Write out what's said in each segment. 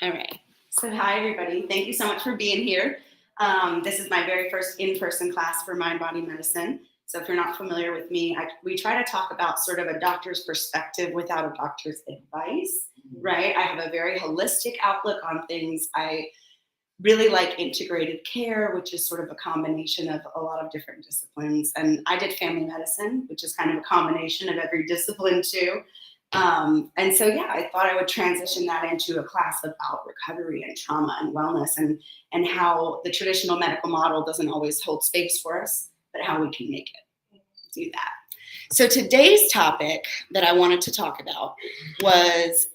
All right. So hi, everybody. Thank you so much for being here. This is my very first in-person class for mind body medicine. So if you're not familiar with me, we try to talk about sort of a doctor's perspective without a doctor's advice, right? I have a very holistic outlook on things. I really like integrated care, which is sort of a combination of a lot of different disciplines. And I did family medicine, which is kind of a combination of every discipline too. And so, yeah, I thought I would transition that into a class about recovery and trauma and wellness and how the traditional medical model doesn't always hold space for us, but how we can make it do that. So today's topic that I wanted to talk about was,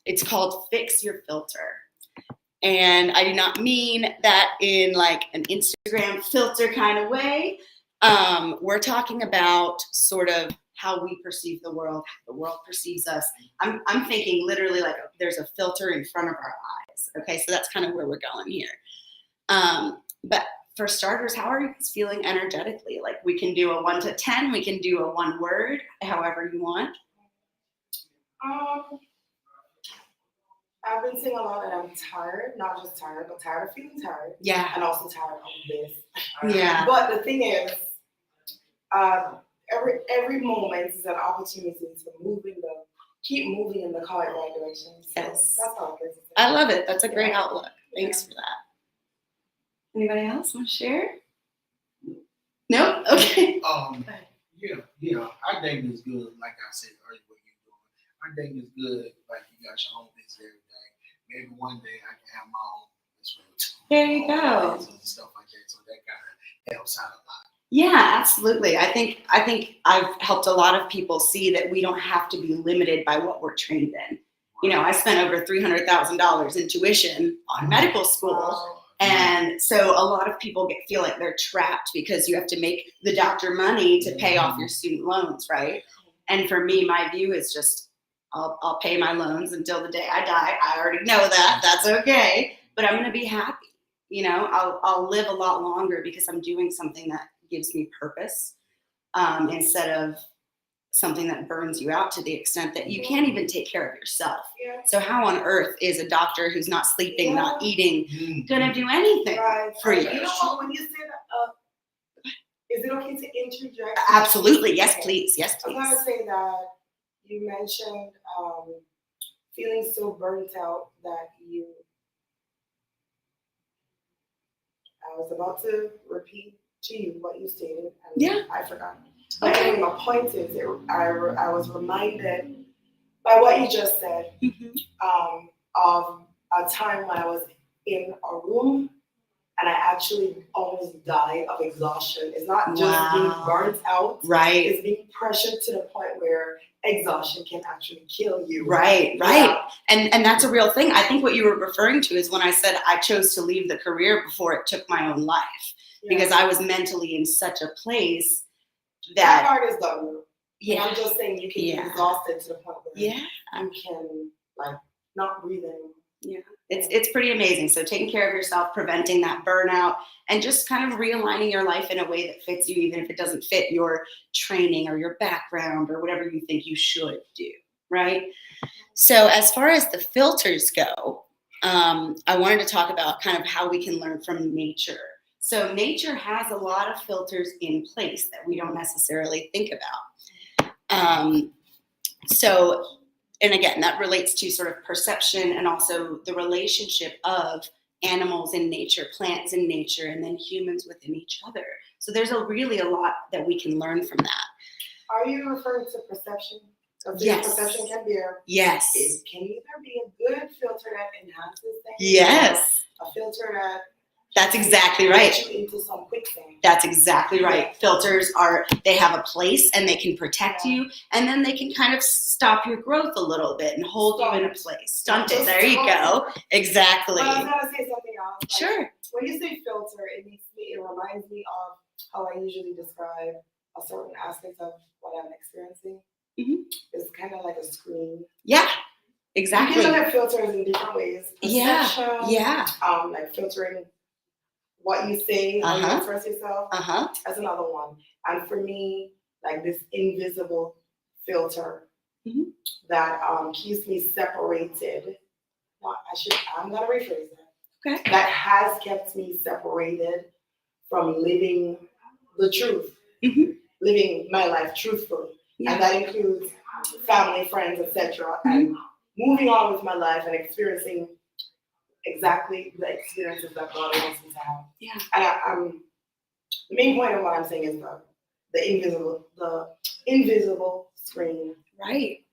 it's called Fix Your Filter. And I do not mean that in like an Instagram filter kind of way. We're talking about sort of how we perceive the world, how the world perceives us. I'm thinking literally like there's a filter in front of our eyes. Okay, so that's kind of where we're going here. But for starters, how are you guys feeling energetically? Like we can do a 1 to 10, we can do a one word, however you want. I've been saying a lot that I'm tired, not just tired, but tired of feeling tired. Yeah. And also tired of this. Yeah. But the thing is, every moment is an opportunity to keep moving in the correct right direction. So Yes. That's all I can say. I love it. That's a great outlook. Thanks for that. Anybody else want to share? No? Okay. Yeah. I think it's good, like I said earlier, what you're doing. I think it's good, like you got your own business every day. Maybe one day I can have my own business. There you go. And stuff like that. So that kind of helps out a lot. Yeah, absolutely. I think I've helped a lot of people see that we don't have to be limited by what we're trained in. You know, I spent over $300,000 in tuition on medical school. And so a lot of people feel like they're trapped because you have to make the doctor money to pay off your student loans, right? And for me, my view is just I'll pay my loans until the day I die. I already know that. That's okay. But I'm going to be happy. You know, I'll live a lot longer because I'm doing something that gives me purpose instead of something that burns you out to the extent that you can't even take care of yourself. Yeah. So how on earth is a doctor who's not sleeping, not eating, gonna do anything for you? You know what? When you say that, is it okay to interject? Absolutely. Yes, please. Yes, I please. was going to say that you mentioned feeling so burnt out that I was about to repeat to you what you stated, and I forgot. But anyway, my point is, I was reminded by what you just said of a time when I was in a room and I actually almost died of exhaustion. It's not just being burnt out. Right. It's being pressured to the point where exhaustion can actually kill you. Right. And that's a real thing. I think what you were referring to is when I said I chose to leave the career before it took my own life because I was mentally in such a place that part is done. Yeah. I'm just saying you can be exhausted to the point where you can like not breathe anymore. Yeah. It's pretty amazing. So taking care of yourself, preventing that burnout, and just kind of realigning your life in a way that fits you, even if it doesn't fit your training or your background or whatever you think you should do, right? So as far as the filters go, I wanted to talk about kind of how we can learn from nature. So nature has a lot of filters in place that we don't necessarily think about. And again, that relates to sort of perception and also the relationship of animals in nature, plants in nature, and then humans within each other. So there's really a lot that we can learn from that. Are you referring to perception? Yes. Perception can be Yes. It can either be a good filter that enhances things. Yes. A filter that That's exactly right. Get you into some quicksand. That's exactly right. Filters they have a place and they can protect you, and then they can kind of stop your growth a little bit and hold you in a place. Stunt it. There you go. Exactly. But I was gonna say something else. Like, sure. When you say filter, it reminds me of how I usually describe a certain aspect of what I'm experiencing. Mm-hmm. It's kind of like a screen. Yeah. Exactly. You can look at filters in different ways. Perception, like filtering what you say, how you express yourself. That's another one. And for me, like this invisible filter that keeps me separated. I I'm gonna rephrase that. Okay. That has kept me separated from living the truth, living my life truthfully. Yeah. And that includes family, friends, etc. And moving on with my life and experiencing exactly the experiences that God wants me to have. Yeah. And the main point of what I'm saying is the invisible screen. Right.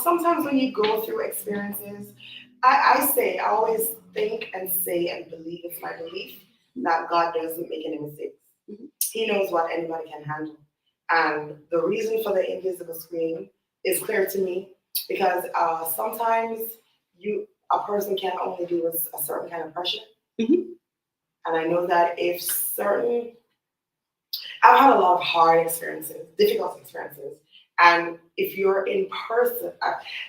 Sometimes when you go through experiences, I always think and say and believe, it's my belief, that God doesn't make any mistakes. He knows what anybody can handle. And the reason for the invisible screen is clear to me because sometimes a person can only deal with a certain kind of pressure. And I know that I've had a lot of hard experiences, difficult experiences. And if you're in person,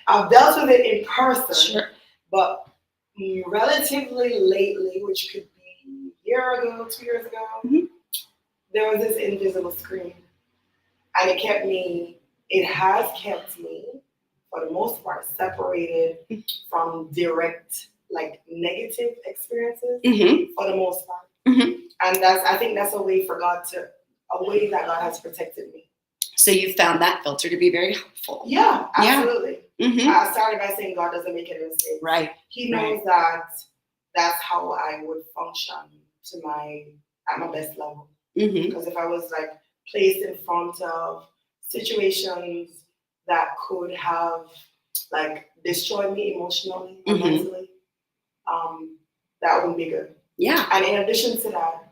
I've dealt with it in person, Sure. but relatively lately, which could be a year ago, 2 years ago, there was this invisible screen. And it has kept me, for the most part, separated from direct, like negative experiences, for the most part. And I think that's a way that God has protected me. So you found that filter to be very helpful. Yeah, absolutely. Yeah. I started by saying God doesn't make any mistakes. Right. He knows that that's how I would function at my best level. Because if I was like placed in front of situations that could have like destroyed me emotionally or mentally, that wouldn't be good. Yeah. And in addition to that,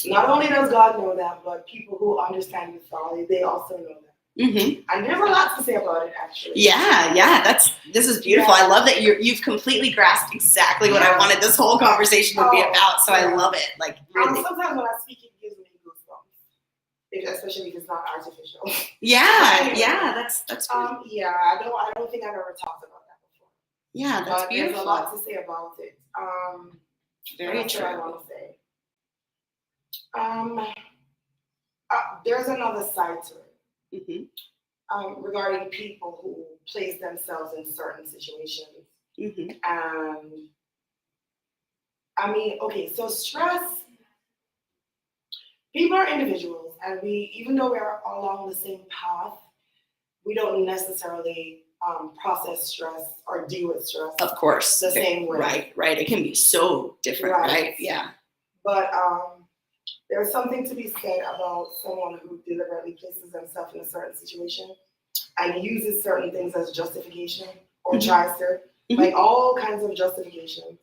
not only does God know that, but people who understand you thoroughly, they also know that. And there's a lot to say about it, actually. Yeah. This is beautiful. I love that you've completely grasped exactly what I wanted this whole conversation to be about. So I love it. Like really. Sometimes when I speak, it gives me goosebumps, especially if it's not artificial. Yeah. That's good. I don't think I've ever talked about that before. Yeah, that's but beautiful. There's a lot to say about it. Very true. I want to say. There's another side to it. Regarding people who place themselves in certain situations. And I mean, okay, so stress, people are individuals, and even though we're all along the same path, we don't necessarily process stress or deal with stress. Of course. The same way. Right. It can be so different, right? Yeah. But there's something to be said about someone who deliberately places themselves in a certain situation and uses certain things as justification or tries to, like all kinds of justifications.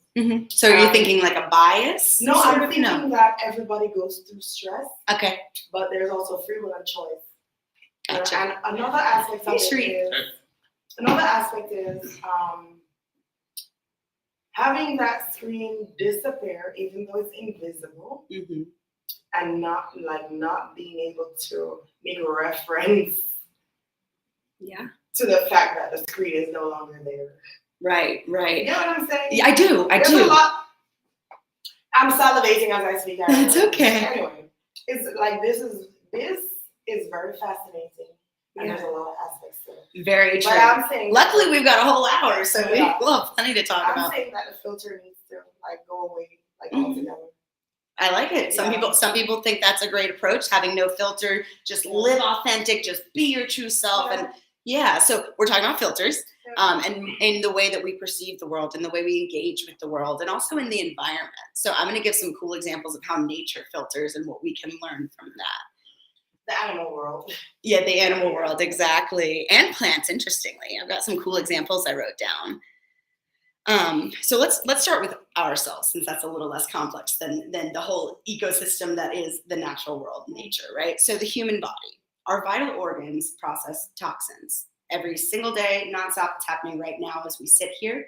So are you thinking like a bias? No, I'm thinking that everybody goes through stress. Okay. But there's also free will and choice. Gotcha. And another aspect of it is having that screen disappear, even though it's invisible, and not being able to make a reference to the fact that the screen is no longer there. Right. You know what I'm saying? Yeah, I do. There's a lot. I'm salivating as I speak. It's okay. Anyway, it's like this is very fascinating. And there's a lot of aspects to it. Very true. But I'm saying, luckily we've got a whole hour, so we'll have plenty to talk about. I'm saying that the filter needs to go away altogether. I like it. Some people think that's a great approach, having no filter, just live authentic, just be your true self. And so we're talking about filters, and in the way that we perceive the world and the way we engage with the world and also in the environment. So I'm going to give some cool examples of how nature filters and what we can learn from that. The animal world. Yeah, the animal world, exactly. And plants, interestingly. I've got some cool examples I wrote down. So let's start with ourselves, since that's a little less complex than the whole ecosystem that is the natural world, nature, right? So the human body, our vital organs process toxins every single day, nonstop. It's happening right now as we sit here.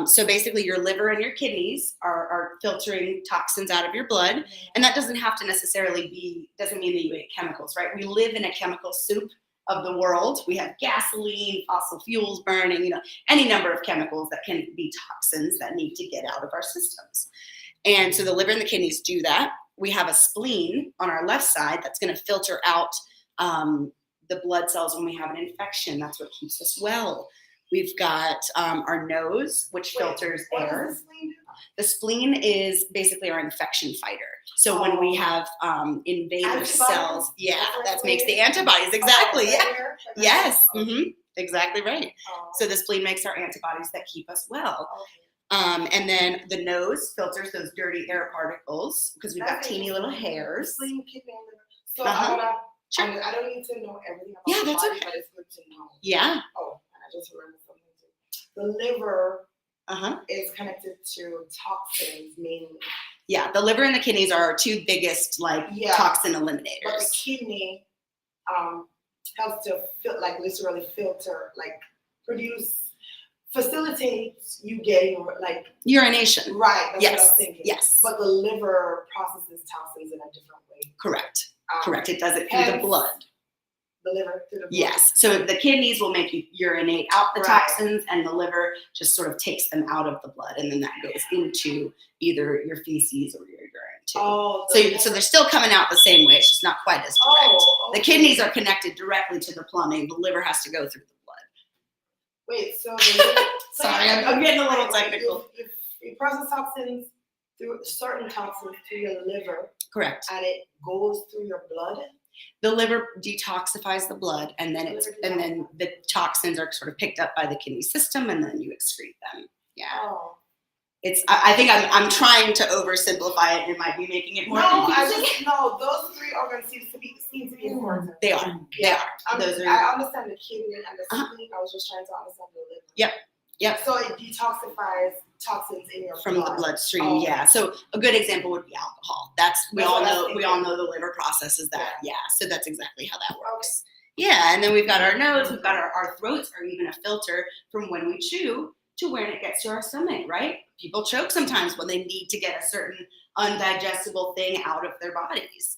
So basically your liver and your kidneys are filtering toxins out of your blood. And that doesn't have to necessarily doesn't mean that you ate chemicals, right? We live in a chemical soup of the world. We have gasoline, fossil fuels burning, any number of chemicals that can be toxins that need to get out of our systems. And so the liver and the kidneys do that. We have a spleen on our left side that's going to filter out the blood cells when we have an infection. That's what keeps us well. We've got our nose, which filters What air. does the spleen do? The spleen is basically our infection fighter. So when we have invader Antibodies? cells, yeah, That's that makes what the it is? antibodies. Exactly. Yeah. Right. Yes. Okay. Exactly right. Oh, So the spleen makes our antibodies that keep us well. okay. And then the nose filters those dirty air particles because we've got That's teeny little hairs. Spleen, kidney, and liver. So Sure. I don't need to know everything about Yeah, the that's body, okay. but it's good to know. Yeah. Oh, and I just remembered something too. The liver Uh-huh. is connected to toxins mainly. Yeah, the liver and the kidneys are our two biggest toxin eliminators. But the kidney helps to literally filter, facilitates you getting urination. right. That's what I Yes. was thinking. Yes. But the liver processes toxins in a different way. Correct. Correct. It does it through the blood. The liver through the blood. Yes. So the kidneys will make you urinate out the toxins, and the liver just sort of takes them out of the blood, and then that goes into either your feces or your urine too. Oh, So they're still coming out the same way. It's just not quite as direct. Oh, okay. The kidneys are connected directly to the plumbing. The liver has to go through the blood. Wait, so the liver, Sorry, I'm getting a little technical. You process toxins certain toxins through your liver. Correct. And it goes through your blood. The liver detoxifies the blood, and then the toxins are sort of picked up by the kidney system, and then you excrete them. Yeah. Oh. I think I'm trying to oversimplify it. It might be making it more confusing. Those three organs seem to be important. They are. Yeah. I understand the kidney and the spleen. I was just trying to understand the liver. Yep. So it detoxifies toxins in your from blood. the bloodstream. Oh. Yeah. So a good example would be alcohol. We all know the liver processes that. Yeah. So that's exactly how that works. Okay. Yeah. And then we've got our nose. We've got our throats are even a filter from when we chew to when it gets to our stomach, right? People choke sometimes when they need to get a certain undigestible thing out of their bodies.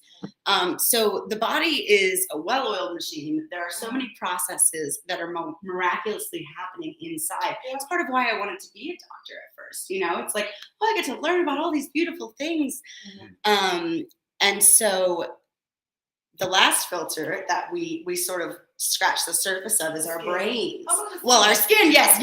So the body is a well-oiled machine. There are so many processes that are miraculously happening inside. It's part of why I wanted to be a doctor at first. It's like, I get to learn about all these beautiful things. Mm-hmm. And so the last filter that we sort of scratch the surface of is our brains. Well, our skin, yes.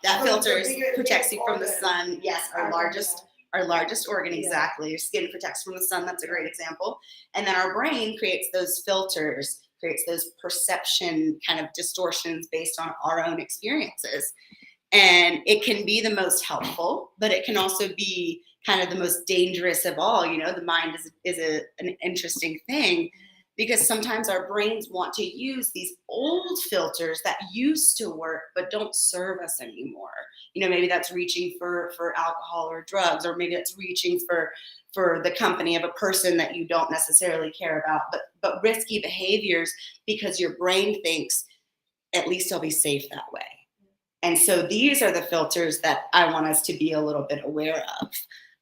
That filter protects you from the sun. Yes, our largest organ, exactly. Your skin protects from the sun. That's a great example. And then our brain creates those filters, creates those perception kind of distortions based on our own experiences. And it can be the most helpful, but it can also be kind of the most dangerous of all. The mind is an interesting thing, because sometimes our brains want to use these old filters that used to work but don't serve us anymore. Maybe that's reaching for alcohol or drugs, or maybe that's reaching for the company of a person that you don't necessarily care about, but risky behaviors because your brain thinks, at least I'll be safe that way. And so these are the filters that I want us to be a little bit aware of.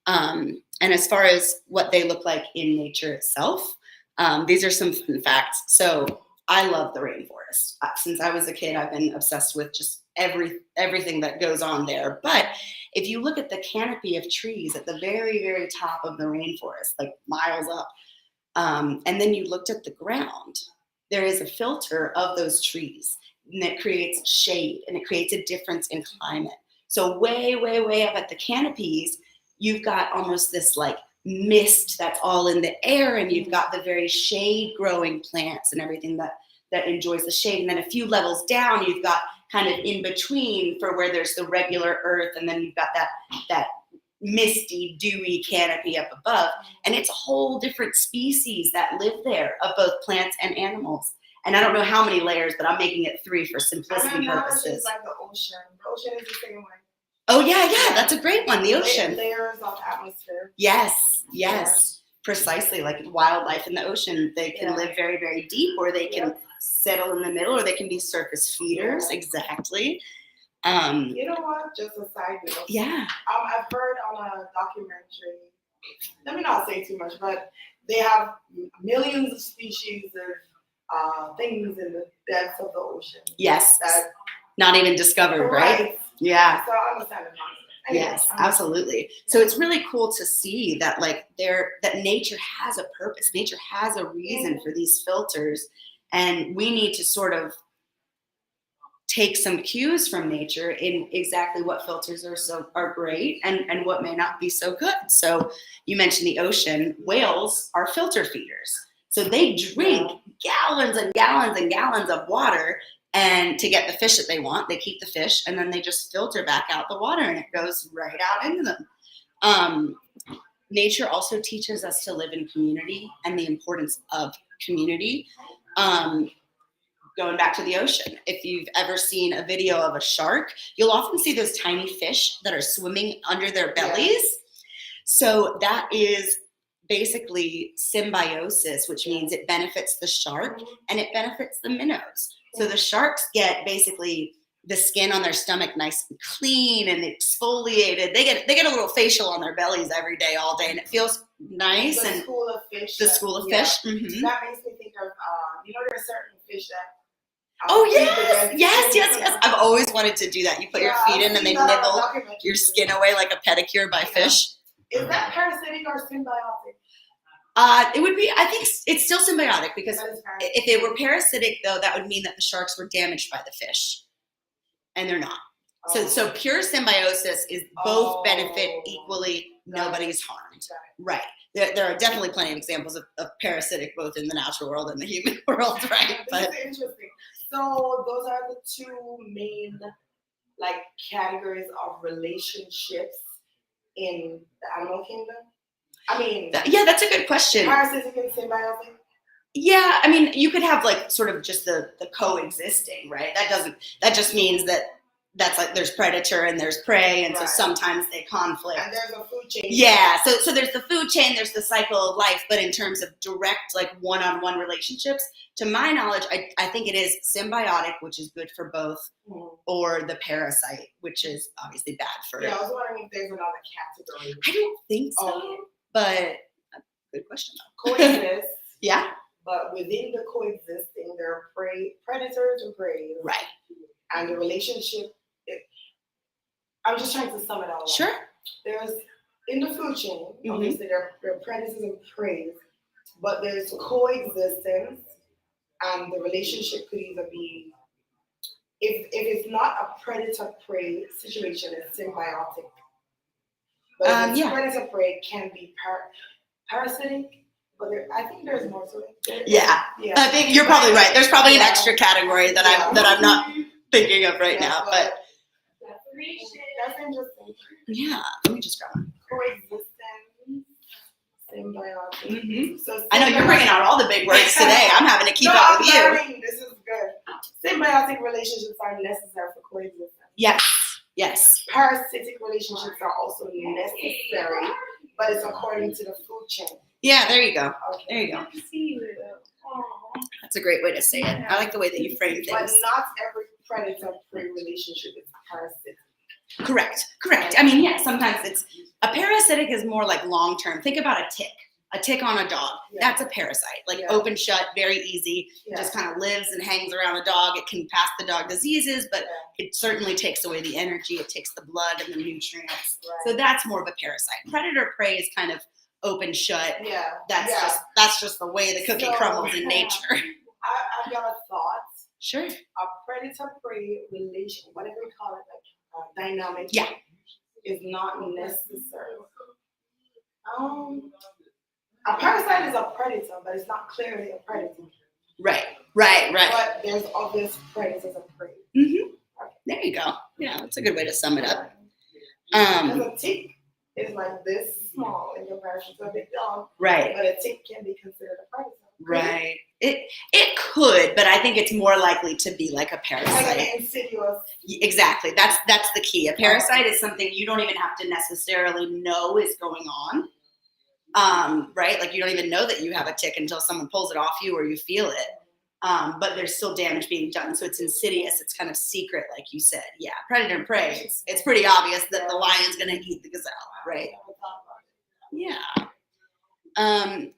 And as far as what they look like in nature itself, these are some fun facts. So I love the rainforest. Since I was a kid, I've been obsessed with just everything that goes on there. But if you look at the canopy of trees at the very, very top of the rainforest, like miles up, and then you looked at the ground, there is a filter of those trees, and it creates shade, and it creates a difference in climate. So way, way, way up at the canopies, you've got almost this mist that's all in the air, and you've got the very shade growing plants and everything that enjoys the shade. And then a few levels down, you've got kind of in between for where there's the regular earth, and then you've got that misty, dewy canopy up above. And it's a whole different species that live there of both plants and animals. And I don't know how many layers, but I'm making it 3 for simplicity purposes. It's like the ocean. The ocean is the same way. Oh, yeah, that's a great one. The ocean. Layers of atmosphere. Yes. Precisely. Like wildlife in the ocean, they can live very, very deep, or they can settle in the middle, or they can be surface feeders. Exactly. You know what? Just a side note. Yeah. I've heard on a documentary, let me not say too much, but they have millions of species of things in the depths of the ocean. Yes. That not even discovered, right? Yeah. So I understand the concept. Anyway, yes, absolutely. So it's really cool to see that that nature has a purpose. Nature has a reason for these filters, and we need to sort of take some cues from nature in exactly what filters are great and what may not be so good. So you mentioned the ocean. Whales are filter feeders. So they drink gallons and gallons and gallons of water, and to get the fish that they want, they keep the fish and then they just filter back out the water and it goes right out into them. Nature also teaches us to live in community and the importance of community. Going back to the ocean, if you've ever seen a video of a shark, you'll often see those tiny fish that are swimming under their bellies. So that is basically symbiosis, which means it benefits the shark and it benefits the minnows. So the sharks get basically the skin on their stomach nice and clean and exfoliated. They get a little facial on their bellies every day, all day, and it feels nice. The and school of fish. The school of fish. Mm-hmm. That makes me think of, there's certain fish that. Oh, yes. I've always wanted to do that. You put your feet in and they nibble your skin away like a pedicure by fish. Is that parasitic or symbiotic? It would be, I think it's still symbiotic, because if they were parasitic, though, that would mean that the sharks were damaged by the fish. And they're not. So pure symbiosis is both benefit equally, nobody's harmed. Right. There are definitely plenty of examples of parasitic, both in the natural world and the human world, right? This is interesting. So those are the two main categories of relationships in the animal kingdom. I mean, that's a good question. Parasitic and symbiotic. Yeah, I mean, you could have sort of just the coexisting, right? That just means that's there's predator and there's prey, and so sometimes they conflict. And there's a food chain. Yeah, so there's the food chain, there's the cycle of life, but in terms of direct one-on-one relationships, to my knowledge, I think it is symbiotic, which is good for both, or the parasite, which is obviously bad for. Yeah, I was wondering if there's another category. I don't think so, but good question though. Coexist. Yeah. But within the coexisting, there are predators and prey. Right. And the relationship, I'm just trying to sum it all up. Sure. There's, in the food chain, obviously there are predators and prey, but there's coexistence, and the relationship could either be, if it's not a predator-prey situation, it's symbiotic. But if it's predator-prey, it can be parasitic. But I think there's more to it. Yeah. I think you're probably right. There's probably an extra category that I'm not thinking of right now. But that's interesting. Yeah. Let me just grab one. Coexistence, symbiotic. So I know you're bringing out all the big words today. I'm having to keep up with you. This is good. Symbiotic relationships are necessary for coexistence. Yes. Parasitic relationships are also necessary, but it's according to the food chain. Yeah, there you go. Okay. There you go. That's a great way to say it. I like the way that you frame things. But not every predator-prey relationship is parasitic. Correct. I mean, sometimes it's a parasitic is more like long-term. Think about a tick on a dog. That's a parasite, open shut, very easy. It just kind of lives and hangs around a dog. It can pass the dog diseases, but it certainly takes away the energy. It takes the blood and the nutrients. So that's more of a parasite. Predator-prey is kind of open shut. That's just the way the cookie crumbles in nature. I've got a thought. Sure. A predator-prey relation, whatever we call it, dynamic. Is not necessary. A parasite is a predator, but it's not clearly a predator. Right. But there's obvious predators and prey. There you go. Yeah, that's a good way to sum it up. Because a tick is like this small in comparison to a big dog. Right. But a tick can be considered a predator. Right. It could, but I think it's more likely to be like a parasite. Like an insidious. Exactly. That's the key. A parasite is something you don't even have to necessarily know is going on. Right? Like you don't even know that you have a tick until someone pulls it off you or you feel it. But there's still damage being done. So it's insidious. It's kind of secret, like you said. Yeah. Predator and prey. It's pretty obvious that the lion's going to eat the gazelle, right? Yeah.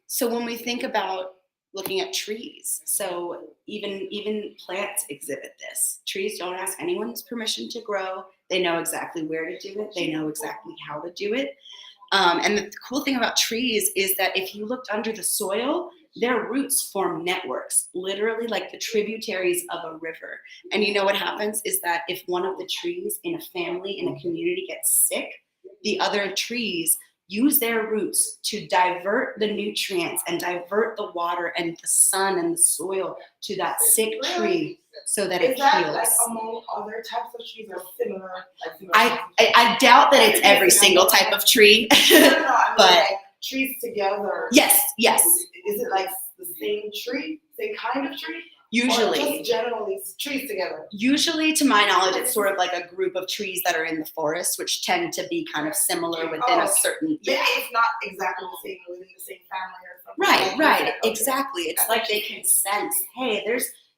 So when we think about looking at trees, so even plants exhibit this. Trees don't ask anyone's permission to grow. They know exactly where to do it. They know exactly how to do it. And the cool thing about trees is that if you looked under the soil, their roots form networks, literally like the tributaries of a river. And you know what happens is that if one of the trees in a family, in a community gets sick, the other trees use their roots to divert the nutrients and divert the water and the sun and the soil to that sick tree so that it Is that heals. like among other types of trees or similar? I doubt that it's every single type of tree. No, I mean, but like trees together. yes. Is it like the same tree, same kind of tree? Usually. Or just generally trees together. Usually, to my knowledge, it's sort of like a group of trees that are in the forest, which tend to be kind of similar within a certain. Maybe it's not exactly the same within the same family or something. Right, Okay. exactly. It's like they can sense, hey,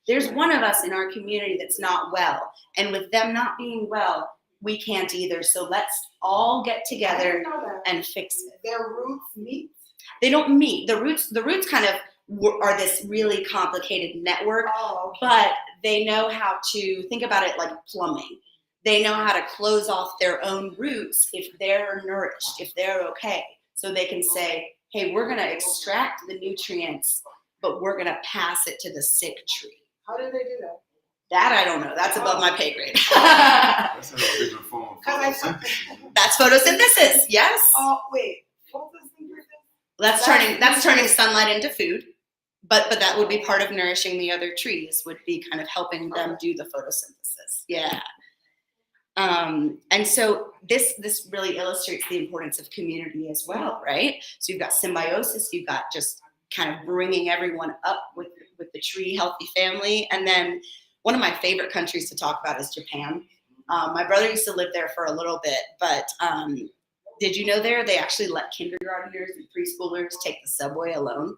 there's one of us in our community that's not well, and with them not being well, we can't either. So let's all get together and fix it. Their roots meet? They don't meet. The roots kind of are this really complicated network, but they know how to think about it like plumbing. They know how to close off their own roots if they're nourished, if they're okay. So they can say, hey, we're going to extract the nutrients, but we're going to pass it to the sick tree. How do they do that? That I don't know. That's above my pay grade. That's an original form of photosynthesis. That's photosynthesis. Yes. Oh, wait. Photosynthesis? That's turning sunlight into food. But that would be part of nourishing the other trees, would be kind of helping them do the photosynthesis. Yeah. And so this really illustrates the importance of community as well, right? So you've got symbiosis, you've got just kind of bringing everyone up with the tree healthy family. And then one of my favorite countries to talk about is Japan. My brother used to live there for a little bit, but did you know they actually let kindergartners and preschoolers take the subway alone?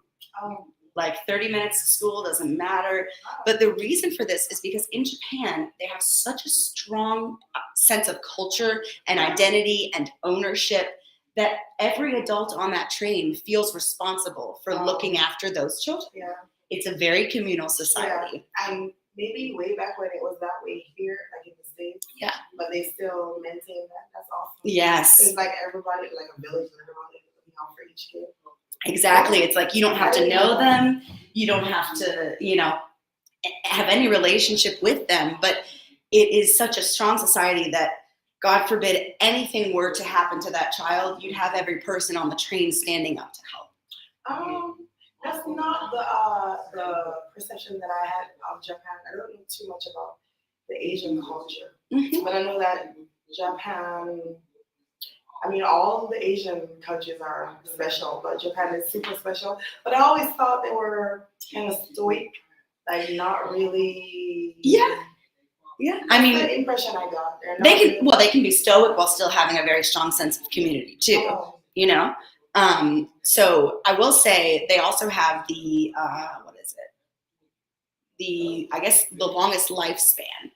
Like 30 minutes to school, doesn't matter. But the reason for this is because in Japan, they have such a strong sense of culture and identity and ownership that every adult on that train feels responsible for looking after those children. Yeah. It's a very communal society. Yeah. And maybe way back when it was that way here, like in the States. Yeah. But they still maintain that. That's awesome. Yes. It's like everybody, like a village, and everybody looking out for each kid. Exactly. It's like you don't have to know them. You don't have to, have any relationship with them. But it is such a strong society that, God forbid, anything were to happen to that child, you'd have every person on the train standing up to help. That's not the perception that I had of Japan. I don't know too much about the Asian culture, but I know that Japan. I mean, all the Asian countries are special, but Japan is super special. But I always thought they were kind of stoic, like not really. Yeah. I mean, the impression I got. They can be stoic while still having a very strong sense of community too. So I will say they also have the the longest lifespan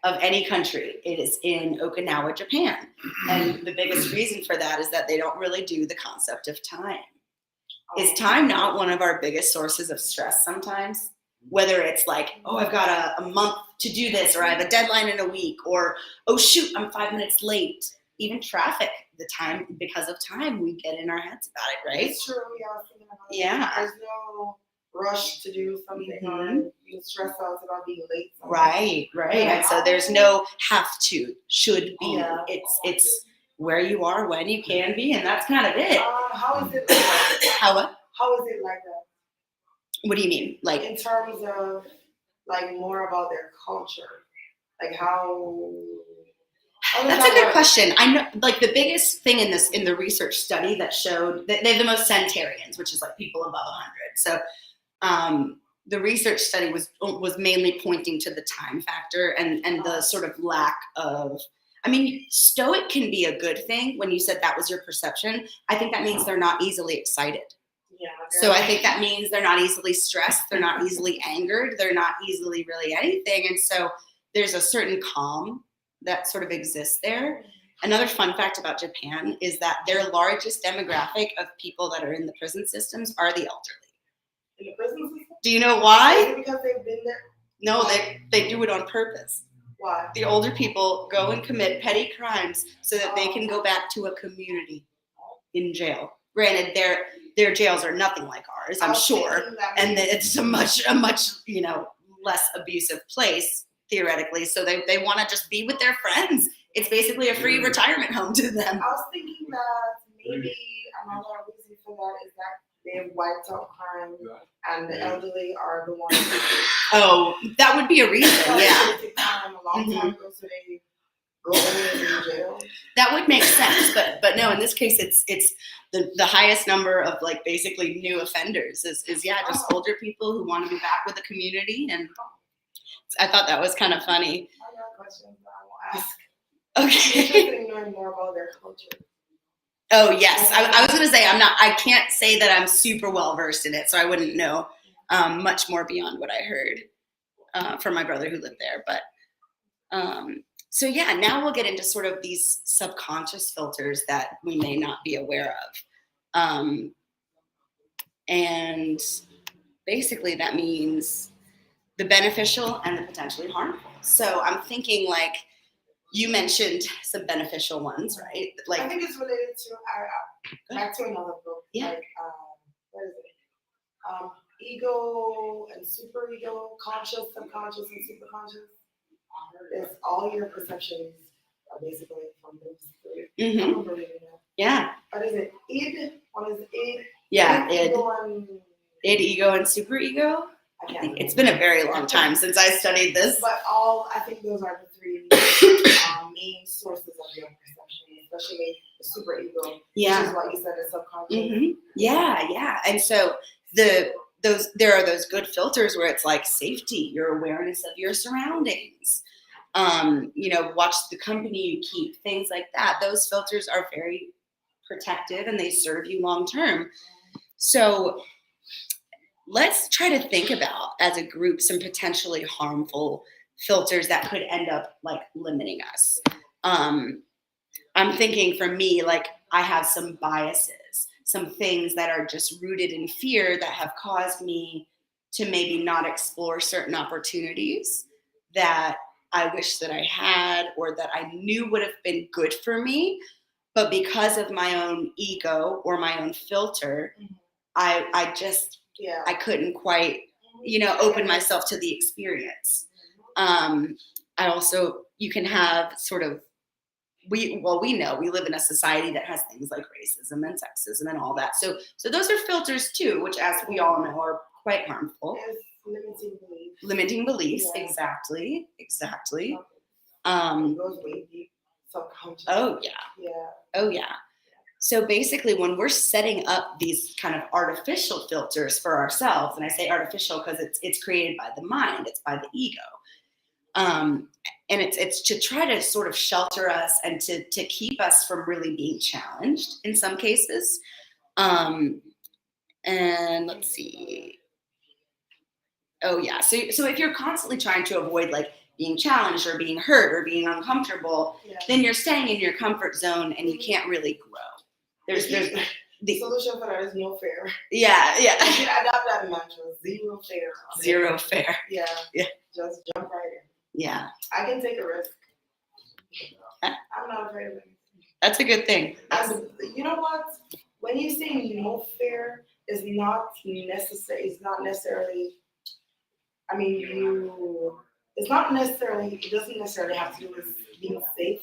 of any country. It is in Okinawa, Japan. And the biggest reason for that is that they don't really do the concept of time. Is time not one of our biggest sources of stress sometimes? Whether it's like, oh, I've got a month to do this, or I have a deadline in a week, or, oh, shoot, I'm 5 minutes late. Even traffic, because of time, we get in our heads about it, right? It's true. Yeah, I was thinking about it. Yeah. There's no rush to do something or being stressed out about being late. Right. Yeah. And so there's no have to, should be. Yeah. It's where you are when you can be, and that's kind of it. How is it like that? How what? How is it like that? What do you mean? Like in terms of like more about their culture, like how that's a good question. I know, like the biggest thing in the research study that showed that they have the most centenarians, which is like people above 100. So the research study was mainly pointing to the time factor and the sort of lack of. I mean, stoic can be a good thing. When you said that was your perception, I think that means they're not easily excited. Yeah. So I think that means they're not easily stressed. They're not easily angered. They're not easily really anything. And so there's a certain calm that sort of exists there. Another fun fact about Japan is that their largest demographic of people that are in the prison systems are the elderly. In the prison system? Do you know why? Is it because they've been there? No, they do it on purpose. Why? The older people go and commit petty crimes so that they can go back to a community in jail. Granted, their jails are nothing like ours, I'm sure. And that it's a much, you know, less abusive place theoretically. So they want to just be with their friends. It's basically a free retirement home to them. I was thinking that maybe another reason for that is that they've wiped out crime and the elderly are the ones who Oh, that would be a reason. Yeah. take time a long time ago, so they go in jail. That would make sense, but no, in this case, it's the highest number of like basically new offenders is just older people who want to be back with the community, and I thought that was kind of funny. I got questions that I will ask. Okay. I'm interested in knowing more about their culture. Oh yes, I was gonna say I can't say that I'm super well versed in it, so I wouldn't know much more beyond what I heard from my brother who lived there, but. So yeah, now we'll get into sort of these subconscious filters that we may not be aware of. And basically that means the beneficial and the potentially harmful. So I'm thinking like you mentioned some beneficial ones, right? Like I think it's related to back to another book. Yeah. Like what is it? Ego and superego, conscious, subconscious, and superconscious. It's all your perceptions are basically from those three. I remember reading that. Yeah. What is it? Id? What is it? Id? Yeah, Id, ego, and superego. I can't remember. It's been a very long time since I studied this. But I think those are the three main sources of your perception, especially the superego, Yeah. which is what you said is subconscious. Yeah. And so there are those good filters where it's like safety, your awareness of your surroundings, you know, watch the company you keep, things like that. Those filters are very protective and they serve you long term. So let's try to think about as a group some potentially harmful filters that could end up like limiting us. I'm thinking for me, like I have some biases, some things that are just rooted in fear that have caused me to maybe not explore certain opportunities that I wish that I had or that I knew would have been good for me. But because of my own ego or my own filter, I I couldn't quite, you know, open myself to the experience. I also, you can have sort of, we know we live in a society that has things like racism and sexism and all that. So those are filters too, which as we all know are quite harmful. Limiting beliefs, yeah. Exactly. It goes way deep, subconscious. Oh yeah. So basically when we're setting up these kind of artificial filters for ourselves, and I say artificial because it's created by the mind, it's by the ego. And it's to try to sort of shelter us and to keep us from really being challenged in some cases. And let's see. Oh yeah. So if you're constantly trying to avoid like being challenged or being hurt or being uncomfortable, then you're staying in your comfort zone and you can't really grow. There's the solution for that is no fear. Yeah. You should adopt that mantra: zero fear. Zero fear. Yeah. Just jump right in. Yeah. I can take a risk. I'm not afraid of anything. That's a good thing. And you know what? When you say no fear, is not necessary. It's not necessarily. I mean, it's not necessarily. It doesn't necessarily have to do with being safe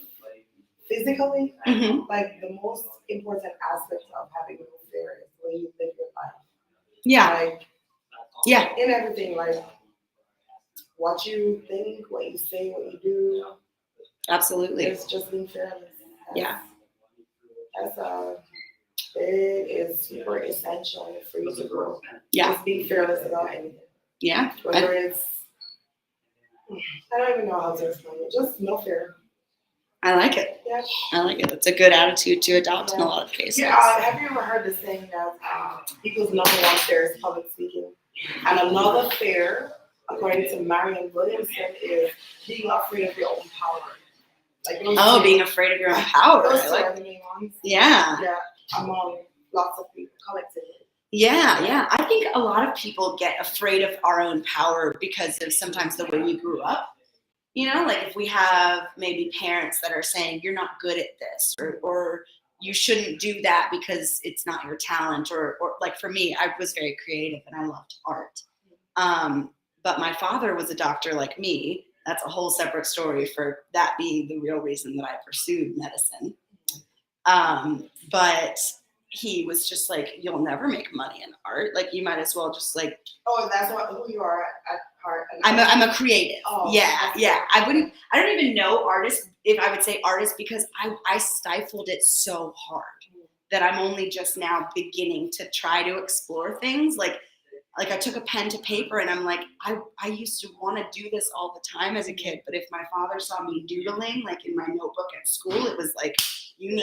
physically. Like the most important aspect of having no fear is the way you live your life. Yeah. Like, in everything, like what you think, what you say, what you do. Absolutely. It's just being fearless. It is super essential for you to grow. Yeah. Just be fearless about anything. Yeah. Whether it's, I don't even know how to explain it. Just no fear. I like it. Yeah. I like it. It's a good attitude to adopt in a lot of cases. Yeah. Have you ever heard the saying that people's number one fear is public speaking? And another fear, according to Marianne Williamson, is being afraid of your own power. Like being afraid of your own power. Those two are the main ones. Yeah. Among lots of people collectively. Yeah. I think a lot of people get afraid of our own power because of sometimes the way we grew up. You know, like if we have maybe parents that are saying you're not good at this, or you shouldn't do that because it's not your talent, or like for me, I was very creative and I loved art. But my father was a doctor like me. That's a whole separate story for that being the real reason that I pursued medicine. But he was just like, you'll never make money in art. Like, you might as well just like. Oh, that's who you are at heart. I'm a creative. Oh, yeah. I don't even know artist, if I would say artist, because I stifled it so hard that I'm only just now beginning to try to explore things. Like I took a pen to paper and I'm like, I used to want to do this all the time as a kid. But if my father saw me doodling, like in my notebook at school, it was like, you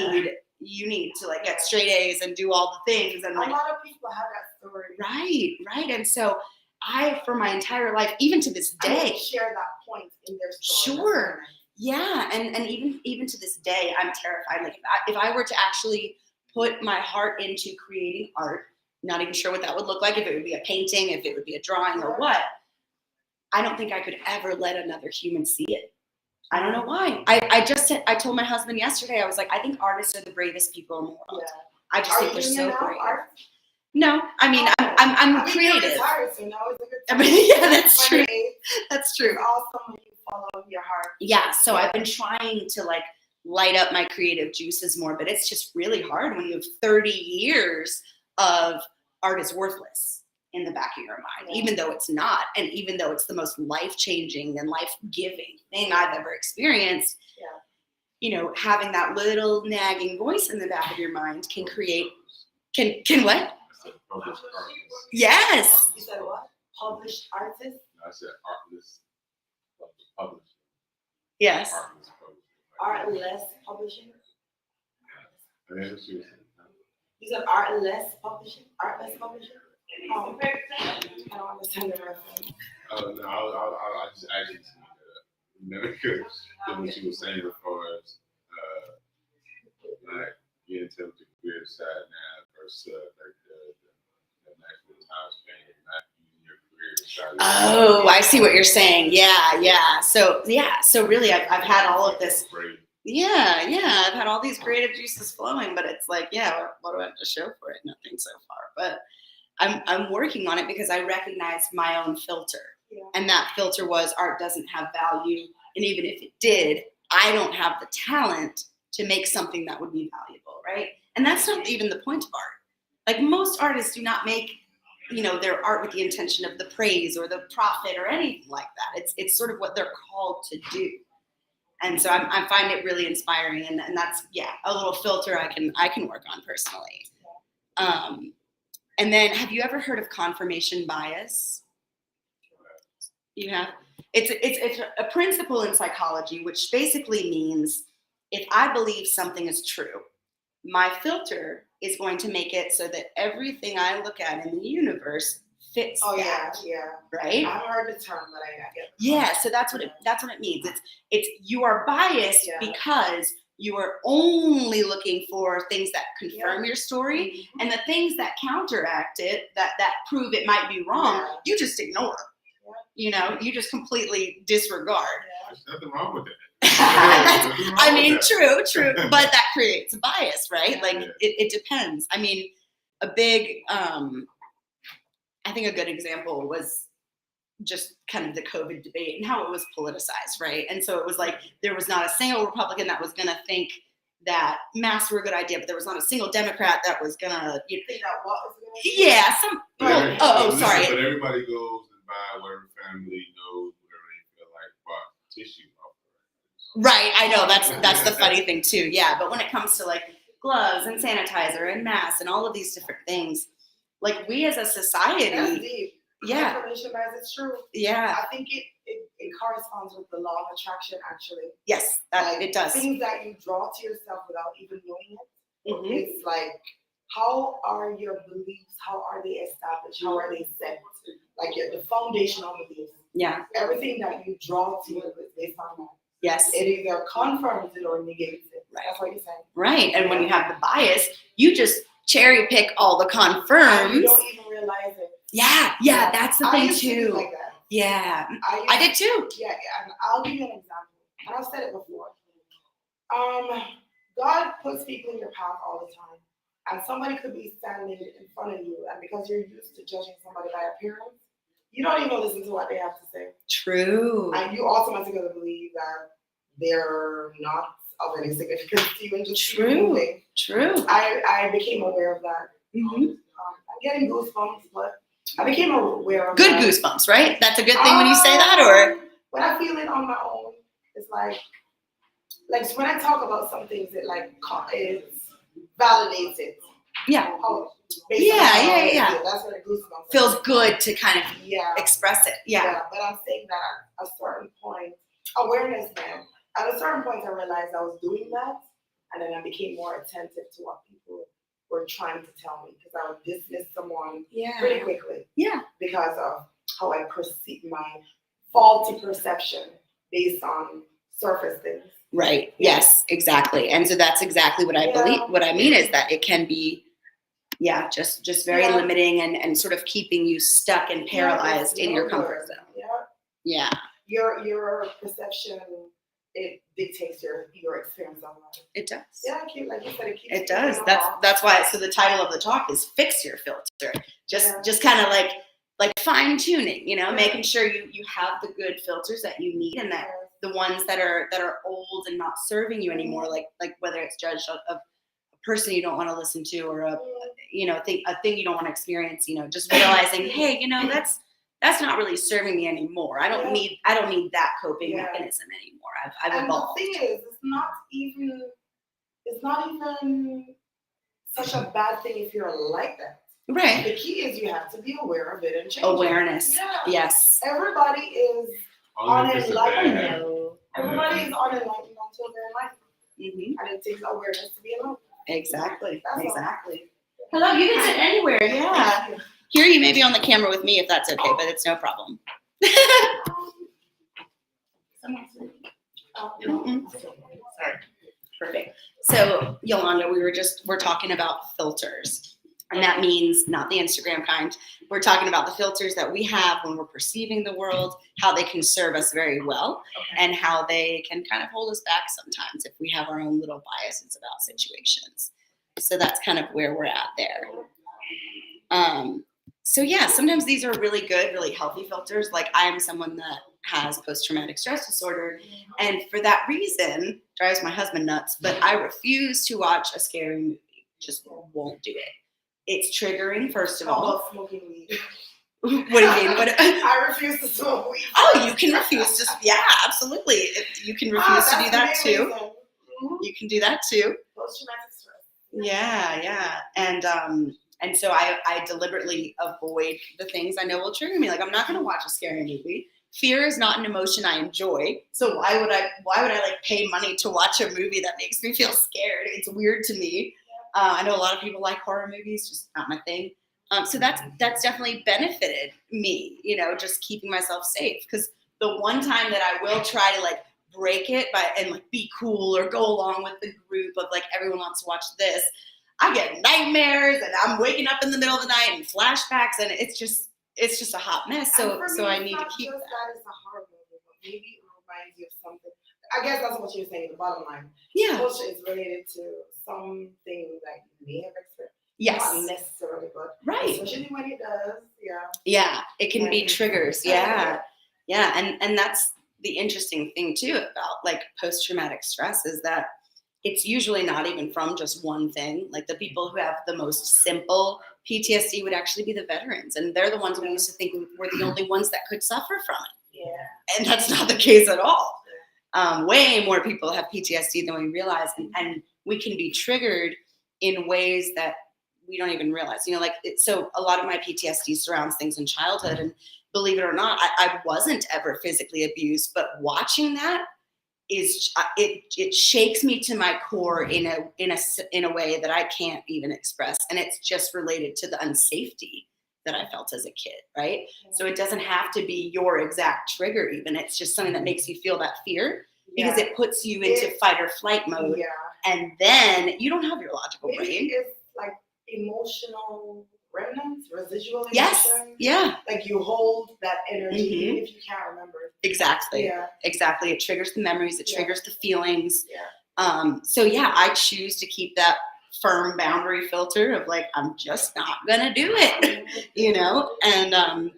need to like get straight A's and do all the things. And like, a lot of people have that story. Right. And so I, for my entire life, even to this day, share that point in their story. Sure. Yeah. And even to this day, I'm terrified. Like if I were to actually put my heart into creating art, not even sure what that would look like, if it would be a painting, if it would be a drawing or what, I don't think I could ever let another human see it. I don't know why. I told my husband yesterday, I was like, I think artists are the bravest people in the world. Yeah. I just think they're so brave. No, I mean, I'm creative. I mean, yeah, that's true. That's true. It's awesome when you follow your heart. Yeah, so I've been trying to like light up my creative juices more, but it's just really hard when you have 30 years of art is worthless in the back of your mind, even though it's not, and even though it's the most life-changing and life-giving thing I've ever experienced. Yeah. You know, having that little nagging voice in the back of your mind can create, can what? Published artist. Yes. You said what? Published artist? No, I said artless publishing. Yes. Artless publishing. Artless publishing? I mean, that's what you said. You said artless publishing? Artless publishing? Oh, I don't understand the reference. Oh, no, I just actually because what you were saying as far as like getting to the career side now versus like the natural time span, not using your career side. Oh, I see what you're saying. Yeah. So really, I've had all of this. Yeah. I've had all these creative juices flowing, but it's like, yeah, what do I have to show for it? Nothing so far, but I'm working on it because I recognize my own filter. Yeah. And that filter was art doesn't have value. And even if it did, I don't have the talent to make something that would be valuable, right? And that's not even the point of art. Like most artists do not make, their art with the intention of the praise or the profit or anything like that. It's sort of what they're called to do. And so I find it really inspiring. And that's, a little filter I can work on personally. And then have you ever heard of confirmation bias? You have? It's a principle in psychology, which basically means if I believe something is true, my filter is going to make it so that everything I look at in the universe fits that. Yeah. Right? I've heard the term, but I get it. Yeah, so that's what it means. It's you are biased because you are only looking for things that confirm your story, and the things that counteract it, that prove it might be wrong, you just ignore. You just completely disregard. There's nothing wrong with it. I mean, true, but that creates a bias, right? It depends. I mean, a big, I think a good example was just kind of the COVID debate and how it was politicized, right? And so it was like there was not a single Republican that was going to think that masks were a good idea, but there was not a single Democrat that was going to think that what was a good idea. Yeah, sorry. But everybody goes and buy whatever family knows, whatever they feel like, bought tissue. Right, I know that's the funny thing too. Yeah, but when it comes to like gloves and sanitizer and masks and all of these different things, like we as a society, that's deep. Confirmation bias is true. Yeah, I think it corresponds with the law of attraction. Actually, yes, it does. Things that you draw to yourself without even knowing it. Mm-hmm. It's like, how are your beliefs? How are they established? How are they set? Like the foundational beliefs. Yeah, everything that you draw to you is based on that. Yes. It either confirms it or negates it. Right. That's what you're saying. Right. And when you have the bias, you just cherry pick all the confirms. And you don't even realize it. Yeah. That's the thing too. Like that. Yeah. I did too. Yeah. And I'll give you an example. And I've said it before. God puts people in your path all the time. And somebody could be standing in front of you, and because you're used to judging somebody by appearance, you don't even listen to what they have to say. True. And you automatically believe that they're not of any significance to you and just keep moving. True. I became aware of that. I'm getting goosebumps, but I became aware of Good that. goosebumps, right? That's a good thing when you say that, or? When I feel it on my own, it's like when I talk about some things, it validates it. Yeah. Yeah. That's what the goosebumps feels good to kind of express it. Yeah. But I'm saying that at a certain point, awareness, man. At a certain point, I realized I was doing that, and then I became more attentive to what people were trying to tell me, because I would dismiss someone pretty quickly. Yeah. Because of how I perceive my faulty perception based on surface things. Right. Yes, exactly. And so that's exactly what I believe. What I mean is that it can be, just very limiting and sort of keeping you stuck and paralyzed in your comfort zone. Yeah. Your perception, it dictates your experience of life. It does. Yeah, like you said, it does. That's why. So the title of the talk is "Fix Your Filter." Just kind of like fine tuning, making sure you have the good filters that you need, and that the ones that are old and not serving you anymore, like whether it's judged of a person you don't want to listen to, or a thing you don't want to experience. Just realizing, hey, that's not really serving me anymore. I don't need that coping mechanism anymore. I've evolved. And the thing is, it's not even such a bad thing if you're like that. Right. The key is you have to be aware of it and change awareness. Yeah. Yes. Everybody is on enlightenment. Everybody is on enlightenment until they're enlightened. And it takes awareness to be enlightened. Exactly. That's exactly. All. Hello, you can sit anywhere. Yeah. Here, you may be on the camera with me if that's okay, but it's no problem. Sorry. Perfect. So, Yolanda, we're talking about filters. And that means not the Instagram kind. We're talking about the filters that we have when we're perceiving the world, how they can serve us very well, and how they can kind of hold us back sometimes if we have our own little biases about situations. So that's kind of where we're at there. Sometimes these are really good, really healthy filters. Like, I am someone that has post-traumatic stress disorder, and for that reason, drives my husband nuts, but I refuse to watch a scary movie. Just won't do it. It's triggering, first of all. How about smoking weed? What do you mean? I refuse to smoke weed. Oh, you can refuse to. Yeah, absolutely. You can refuse to do that too. You can do that too. Post-traumatic stress. Yeah. And so I deliberately avoid the things I know will trigger me. Like, I'm not going to watch a scary movie. Fear is not an emotion I enjoy. So why would I pay money to watch a movie that makes me feel scared? It's weird to me. I know a lot of people like horror movies, just not my thing. So that's definitely benefited me, just keeping myself safe. Because the one time that I will try to break it and be cool or go along with the group of everyone wants to watch this, I get nightmares and I'm waking up in the middle of the night and flashbacks, and it's just a hot mess. So I need to keep that. That is a horror movie, but maybe it reminds you of something. I guess that's what you're saying. The bottom line. Yeah. Bullshit is related to something that you may have experienced. Yes. Not necessarily, but right. Especially when it does. Yeah. Yeah. It can be triggers. Yeah. Yeah. And that's the interesting thing too about post-traumatic stress is that it's usually not even from just one thing. Like, the people who have the most simple PTSD would actually be the veterans. And they're the ones we used to think were the only ones that could suffer from it. Yeah. And that's not the case at all. Way more people have PTSD than we realize. And we can be triggered in ways that we don't even realize. So a lot of my PTSD surrounds things in childhood. And believe it or not, I wasn't ever physically abused. But watching that, it shakes me to my core in a way that I can't even express, and it's just related to the unsafety that I felt as a kid, right? So it doesn't have to be your exact trigger, even. It's just something that makes you feel that fear because it puts you into fight or flight mode, and then you don't have your logical brain. It's emotional remnants, residual emotion. Yes. Yeah. You hold that energy even if you can't remember it. Exactly. Yeah. Exactly. It triggers the memories. It triggers the feelings. Yeah. So yeah, I choose to keep that firm boundary filter of like, I'm just not gonna do it, you know? And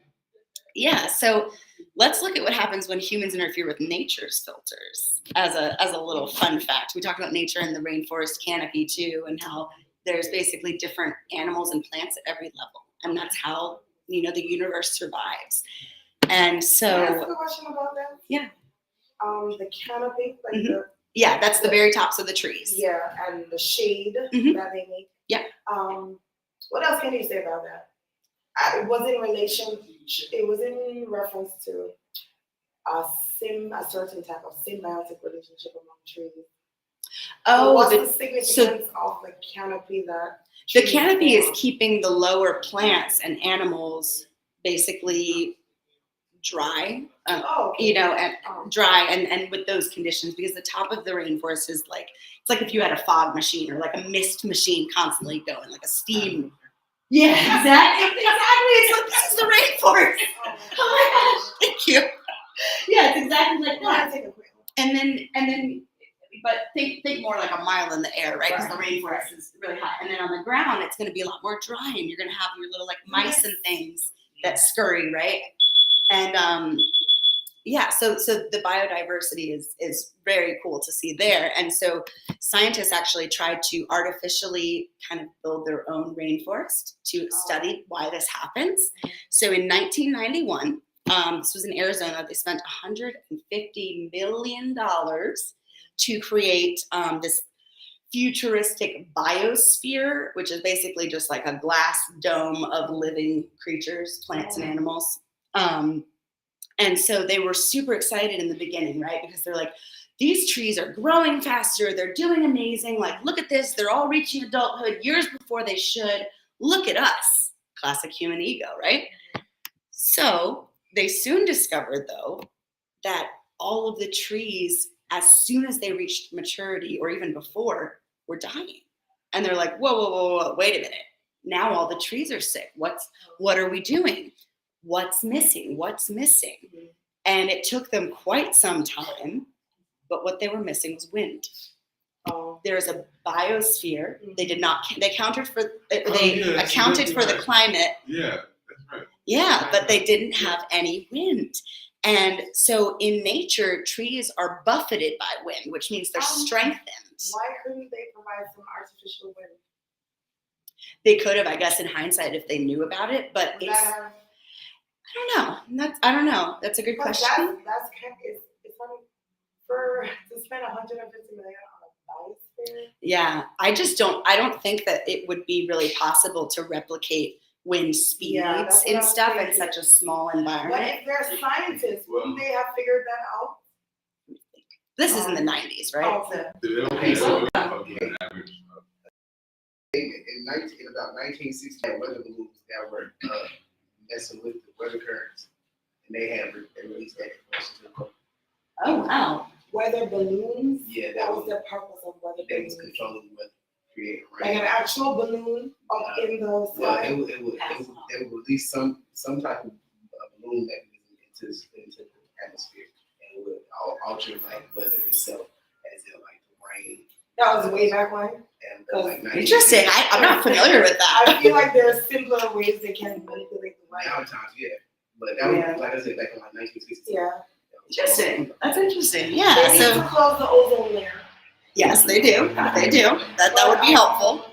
yeah, so let's look at what happens when humans interfere with nature's filters as a little fun fact. We talked about nature and the rainforest canopy too, and how there's basically different animals and plants at every level. And that's how, you know, the universe survives. And Can I ask so, a question about that? Yeah. The canopy, like Mhm. Yeah, that's the very tops of the trees. yeah, and the shade Mhm. that they make. Yeah. What else can you say about that? It was in relation. It was in reference to a certain type of symbiotic relationship among trees. Oh, what's the the significance of the canopy that? The trees canopy is form? keeping the lower plants and animals basically dry, Oh, okay. you know, and Oh. dry and with those conditions, because the top of the rainforest is like, it's like if you had a fog machine or like a mist machine constantly going, like a steam. Yeah, exactly. It's like, this is the rainforest. Oh my gosh, thank you. Yeah, it's exactly like that. And then, but think more like a mile in the air, right? Because the rainforest is really hot. And then on the ground, it's going to be a lot more dry, and you're going to have your little like mice and things that scurry, right? And yeah, so the biodiversity is very cool to see there. And so scientists actually tried to artificially kind of build their own rainforest to study why this happens. So in 1991, this was in Arizona, they spent $150 million to create this futuristic biosphere, which is basically just like a glass dome of living creatures, plants and animals. And so they were super excited in the beginning, right? Because they're like, these trees are growing faster. They're doing amazing. Like, look at this. They're all reaching adulthood years before they should. Look at us. Classic human ego, right? So they soon discovered, though, that all of the trees, as soon as they reached maturity or even before, were dying. And they're like, whoa, wait a minute. Now all the trees are sick. What are we doing? What's missing? And it took them quite some time, but what they were missing was wind. There's a biosphere. They accounted for the climate. Yeah, that's right. Yeah, but they didn't have any wind. And so in nature, trees are buffeted by wind, which means they're strengthened. Why couldn't they provide some artificial wind? They could have, I guess, in hindsight, if they knew about it, but I don't know. That's a good question. It's funny to spend $150 million on a biosphere. Yeah, I don't think that it would be really possible to replicate wind speeds and stuff in such a small environment. But if they're scientists, wouldn't they have figured that out? This is in the 90s, right? In about 1960, weather balloons that were messing with the weather currents, and they released that information to the public. Oh wow! Weather balloons. Yeah, that was the purpose of weather they balloons. was controlling the weather, creating rain. Like an actual balloon up in the sky. Well, it would release some type of balloon mechanism into the atmosphere, and it would alter like weather itself, as in like the rain. That was way back when. Interesting. I'm not familiar with that. I feel like there are simpler ways they can manipulate the weather. Nowadays, yeah. But that was, like I said, back in like 1960s. Yeah. Interesting. That's interesting. Yeah. They need to close the ozone layer. Yes, they do. They do. That would be helpful.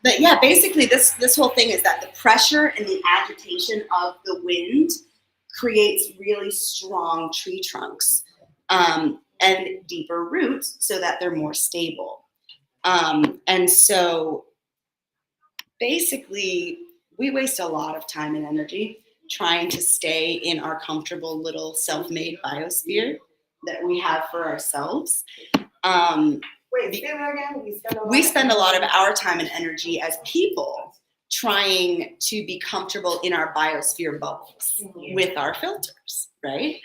But yeah, basically this whole thing is that the pressure and the agitation of the wind creates really strong tree trunks and deeper roots so that they're more stable. And so basically we waste a lot of time and energy trying to stay in our comfortable little self-made biosphere that we have for ourselves. Wait, say that again? We spend a lot of our time and energy as people trying to be comfortable in our biosphere bubbles with our filters, right?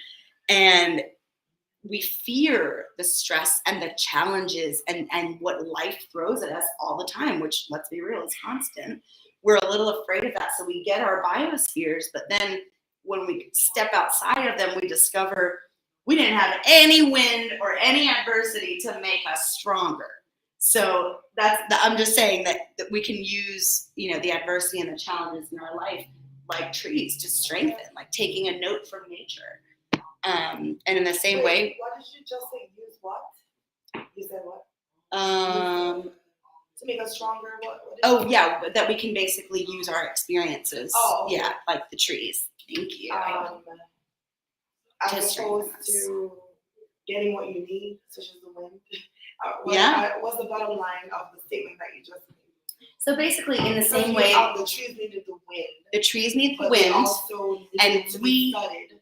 And we fear the stress and the challenges and what life throws at us all the time, which, let's be real, is constant. We're a little afraid of that. So we get our biospheres, but then when we step outside of them, we discover, we didn't have any wind or any adversity to make us stronger. So I'm just saying that we can use, the adversity and the challenges in our life like trees to strengthen, like taking a note from nature. And in the same way. What did you just say? Use what? You said what? To make us stronger. What Yeah, that we can basically use our experiences. Oh, okay. Yeah, like the trees. Thank you. As opposed to getting what you need, such as the wind. What's the bottom line of the statement that you just made? So basically, in the same way, the trees needed the wind. The trees need the but wind. They also needed to be studied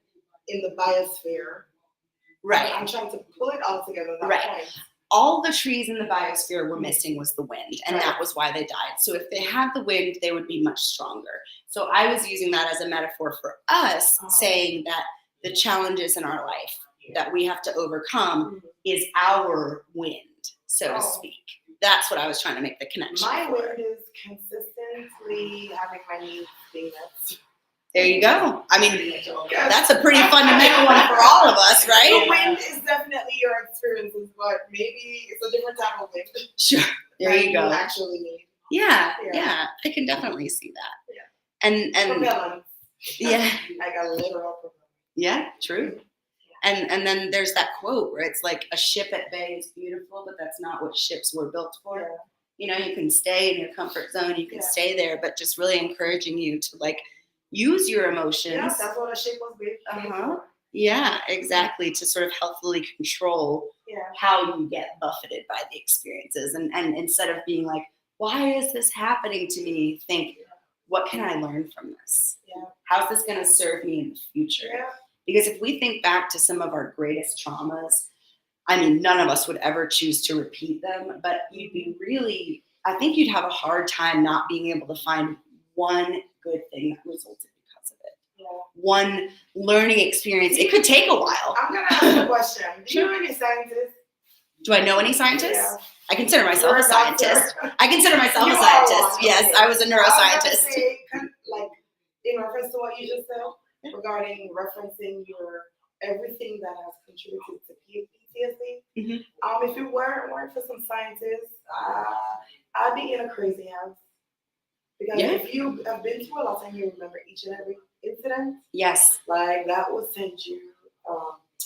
in the biosphere. Right. I'm trying to pull it all together. That right. Point. All the trees in the biosphere were missing was the wind, and that was why they died. So if they had the wind, they would be much stronger. So I was using that as a metaphor for us, saying that the challenges in our life that we have to overcome is our wind, so to speak. That's what I was trying to make the connection. My wind is consistently having my needs being met. There you go. I mean, that's a pretty fundamental one for all of us, right? The wind is definitely your experiences, but maybe it's a different type of wind. Sure. There you go. Actually need. Yeah. I can definitely see that. Yeah. And propellant. Yeah. Like a literal propellant. Yeah, true. And then there's that quote where it's like, a ship at bay is beautiful, but that's not what ships were built for. Yeah. You can stay in your comfort zone, you can stay there, but just really encouraging you to like use your emotions. Yeah, that's what a ship was built for. Yeah, exactly. To sort of healthfully control how you get buffeted by the experiences. And instead of being like, why is this happening to me? Think, what can I learn from this? Yeah. How's this going to serve me in the future? Yeah. Because if we think back to some of our greatest traumas, I mean, none of us would ever choose to repeat them, but I think you'd have a hard time not being able to find one good thing that resulted because of it. Yeah. One learning experience. It could take a while. I'm going to ask a question. Do you know any scientists? Do I know any scientists? Yeah. I consider myself You're a scientist. I consider myself You a are scientist. one. Yes, I was a neuroscientist. Say, like, in reference to what you just said, regarding referencing your everything that has contributed to PTSD. Mm-hmm. If it weren't for some scientists, I'd be in a crazy house. Because if you have been through a lot and you remember each and every incident, yes, like that would send you,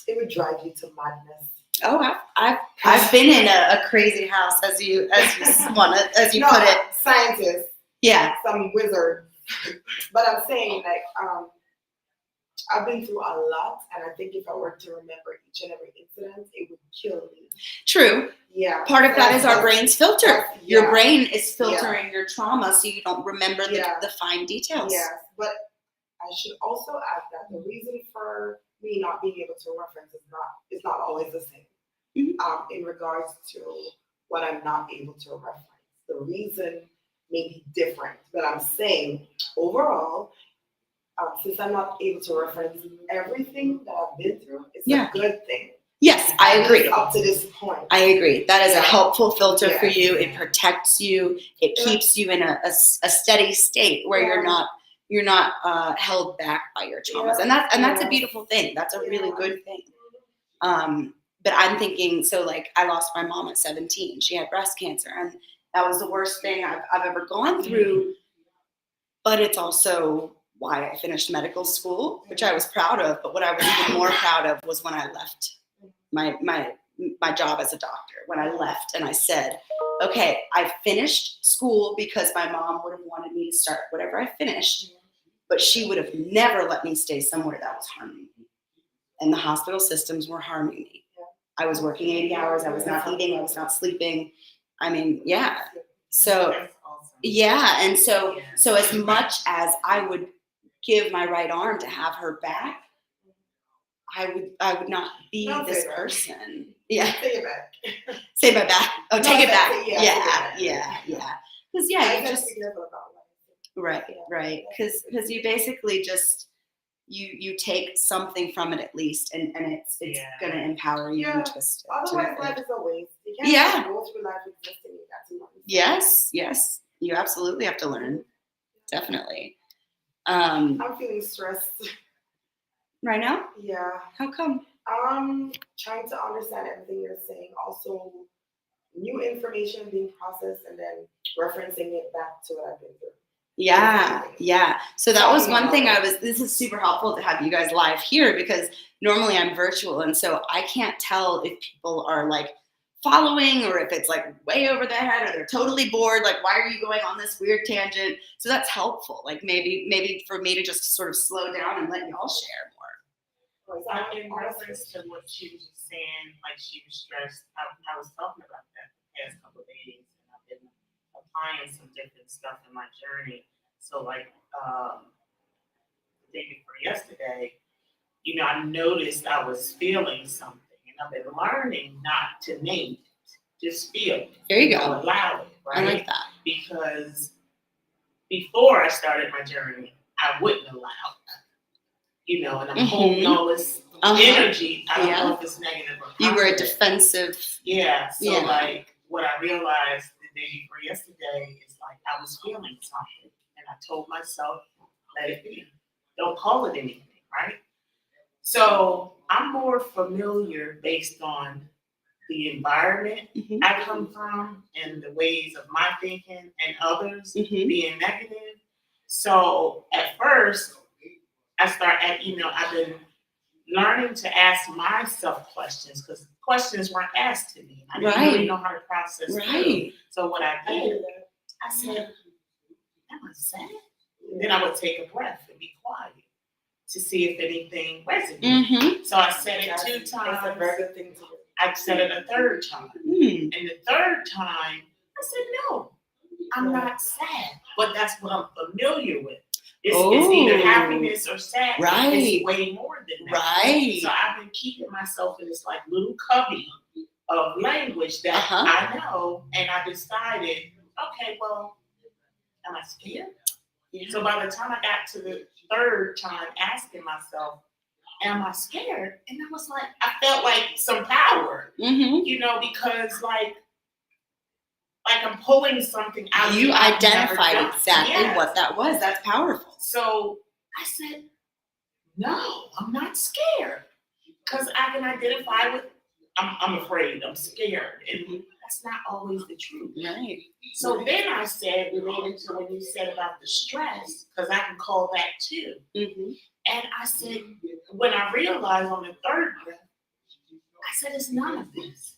it would drive you to madness. Oh, I've been in a crazy house, as you put it. Scientists. Yeah. Some wizard. But I'm saying, like, I've been through a lot, and I think if I were to remember each and every incident, it would kill me. True. Yeah. Part of that is our brain's filter. Yeah. Your brain is filtering your trauma so you don't remember the fine details. Yes, but I should also add that the reason for me not being able to reference is not always the same. Mm-hmm. In regards to what I'm not able to reference. The reason may be different, but I'm saying overall, since I'm not able to reference everything that I've been through, it's a good thing. Yes, I agree. Up to this point. I agree. That is a helpful filter for you. It protects you. It keeps you in a steady state where you're not held back by your traumas. And that's a beautiful thing. That's a really good thing. But I'm thinking, so like I lost my mom at 17. She had breast cancer, and that was the worst thing I've ever gone through. But it's also why I finished medical school, which I was proud of. But what I was even more proud of was when I left my job as a doctor. When I left and I said, okay, I finished school because my mom would have wanted me to start whatever I finished, but she would have never let me stay somewhere that was harming me. And the hospital systems were harming me. I was working 80 hours. I was not eating. I was not sleeping. I mean, So, and so as much as I would give my right arm to have her back, I would not be this person. Yeah. Take it back. Say my back. Oh, take it back. Yeah. Because you just right. Because you basically just you take something from it at least, and it's gonna empower you and twist it. Otherwise, life is a waste. You can't go through life existing. Yes. You absolutely have to learn. Definitely. I'm feeling stressed Right now? Yeah. How come? Trying to understand everything you're saying. Also, new information being processed and then referencing it back to what I've been through. Yeah. So that was one thing this is super helpful to have you guys live here because normally I'm virtual. And so I can't tell if people are like following or if it's like way over their head or they're totally bored. Like, why are you going on this weird tangent? So that's helpful. Like maybe for me to just sort of slow down and let y'all share more. In reference to what she was just saying, like she was stressed, I was talking about that the past couple of days, and I've been applying some different stuff in my journey. So, like the day before yesterday, I noticed I was feeling something, and I've been learning not to name it, just feel it. There you go. Allow it, right? I like that. Because before I started my journey, I wouldn't allow it. And I'm holding all this energy. I don't know if it's negative or positive. You were a defensive. Yeah. So like what I realized the day before yesterday is like I was feeling something, and I told myself, let it be. Don't call it anything, right? So I'm more familiar based on the environment I come from and the ways of my thinking and others being negative. So at first, I've been learning to ask myself questions because questions weren't asked to me. I didn't really know how to process them. So what I did, I said, am I sad? Then I would take a breath and be quiet to see if anything resonated. So I said it 2 times. That's a very good thing to do. I said it a 3rd time. And the 3rd time, I said, no, I'm not sad. But that's what I'm familiar with. It's either happiness or sadness. It's way more than that. So I've been keeping myself in this like little cubby of language that I know. And I decided, okay, well, am I scared? So by the time I got to the 3rd time asking myself, am I scared? And I was like, I felt like some power, because like I'm pulling something out. You identified exactly what that was. That's powerful. So I said, no, I'm not scared. Because I can identify with, I'm afraid, I'm scared. And that's not always the truth. Right. So then I said, related to when you said about the stress, because I can call that too. And I said, when I realized on the 3rd breath, I said, it's none of this.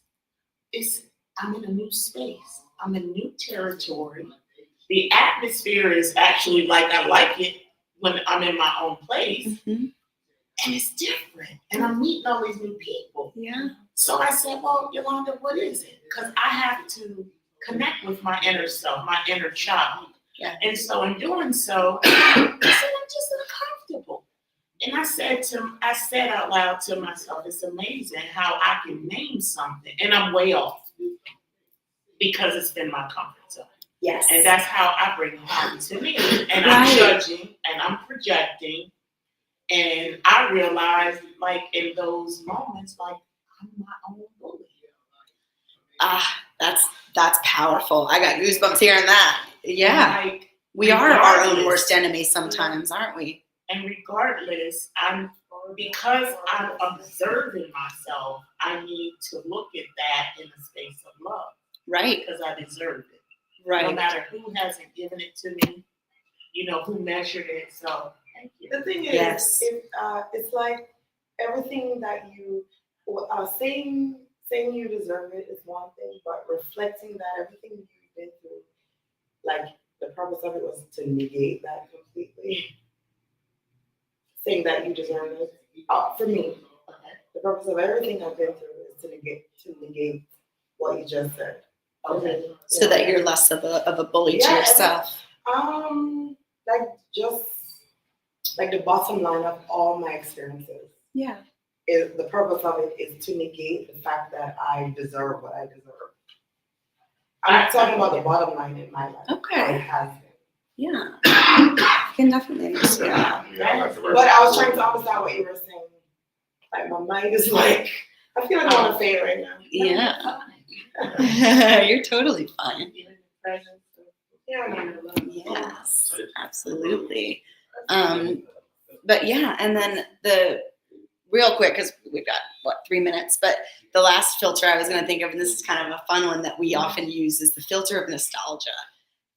I'm in a new space. I'm in new territory. The atmosphere is actually like I like it when I'm in my own place. And it's different. And I'm meeting all these new people. Yeah. So I said, well, Yolanda, what is it? Because I have to connect with my inner self, my inner child. Yeah. And so in doing so, I said, I'm just uncomfortable. And I said out loud to myself, it's amazing how I can name something and I'm way off because it's been my comfort zone. Yes. And that's how I bring harm to me. And I'm judging and I'm projecting. And I realized like in those moments, like I'm my own bully. That's powerful. I got goosebumps hearing that. Yeah. Like, we are our own worst enemy sometimes, aren't we? And regardless, because I'm observing myself, I need to look at that in a space of love. Right. Because I deserve it. Right. No matter who hasn't given it to me, who measured it. So thank you. The thing is, it's like everything that you saying you deserve it is one thing, but reflecting that everything you've been through, like the purpose of it was to negate that completely. Saying that you deserve it. For me, the purpose of everything I've been through is to negate what you just said. Okay. So that you're less of a bully to yourself. Like the bottom line of all my experiences. Yeah. Is the purpose of it is to negate the fact that I deserve what I deserve. I'm talking about the bottom line in my life. Okay. It has been. Yeah. I can definitely understand that. But I was trying to understand what you were saying. Like my mind is like, I feel like I want to say it right now. Yeah. You're totally fine. Yeah. Yes, absolutely. But yeah, and then real quick, because we've got, 3 minutes, but the last filter I was going to think of, and this is kind of a fun one that we often use, is the filter of nostalgia.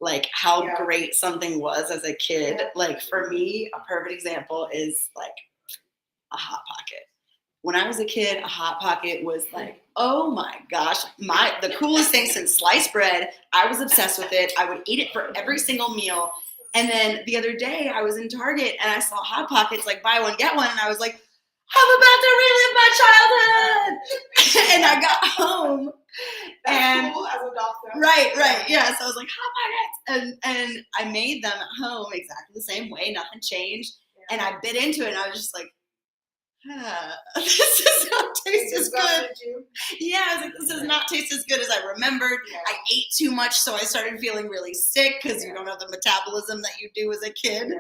Like how great something was as a kid. Like for me, a perfect example is like a Hot Pocket. When I was a kid, a Hot Pocket was like, oh my gosh, the coolest thing since sliced bread. I was obsessed with it. I would eat it for every single meal. And then the other day I was in Target and I saw Hot Pockets, like buy one, get one. And I was like, I'm about to relive my childhood. And I got home. That's cool as a doctor. Right. Yeah. So I was like, Hot Pockets. And I made them at home exactly the same way. Nothing changed. And I bit into it and I was just like, this does not taste as good. Yeah, I was like, this does not taste as good as I remembered. Yeah. I ate too much, so I started feeling really sick because you don't have the metabolism that you do as a kid. Yeah.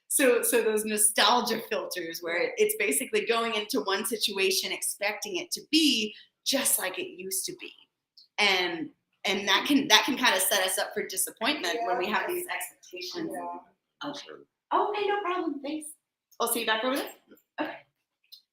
So those nostalgia filters where it's basically going into one situation expecting it to be just like it used to be. And that can kind of set us up for disappointment when we have these expectations. Yeah. Okay, no problem. Thanks. I'll see you back over there. Okay.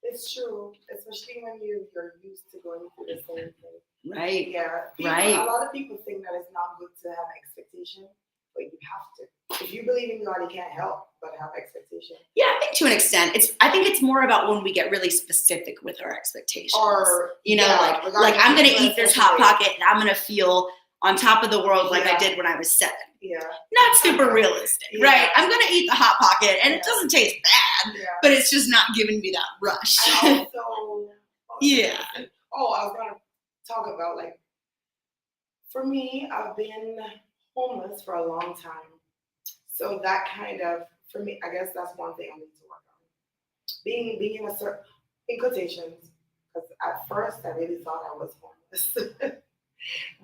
It's true, especially when you're used to going through the same thing. Right. Yeah. A lot of people think that it's not good to have expectation, but you have to. If you believe in God, you can't help but have expectation. Yeah, I think to an extent. I think it's more about when we get really specific with our expectations. Or like I'm gonna eat this Hot Pocket and I'm gonna feel on top of the world like I did when I was 7. Yeah. Not super realistic, right? I'm gonna eat the Hot Pocket and it doesn't taste bad, but it's just not giving me that rush. I was gonna talk about, like, for me, I've been homeless for a long time. So that kind of, for me, I guess that's one thing I need to work on. Being in a certain, in quotations, because at first I really thought I was homeless.